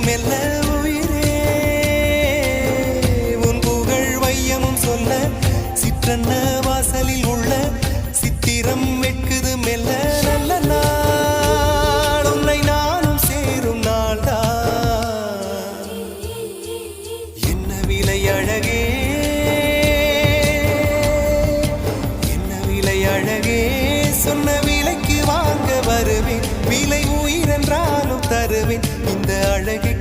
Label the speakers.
Speaker 1: மெல்ல உயிரே உன் புகழ் வையமும் சொல்ல சிற்றன்ன வாசலில் உள்ள சித்திரம் வெட்குது மெல்ல நல்ல நாள் உன்னை நானும் சேரும் நாள்தான் என்ன விலை அழகே என்ன விலை அழகே சொன்ன விலைக்கு வாங்க வருவேன் விலை உயிரென்றாலும் தருவேன் இந்த அழகு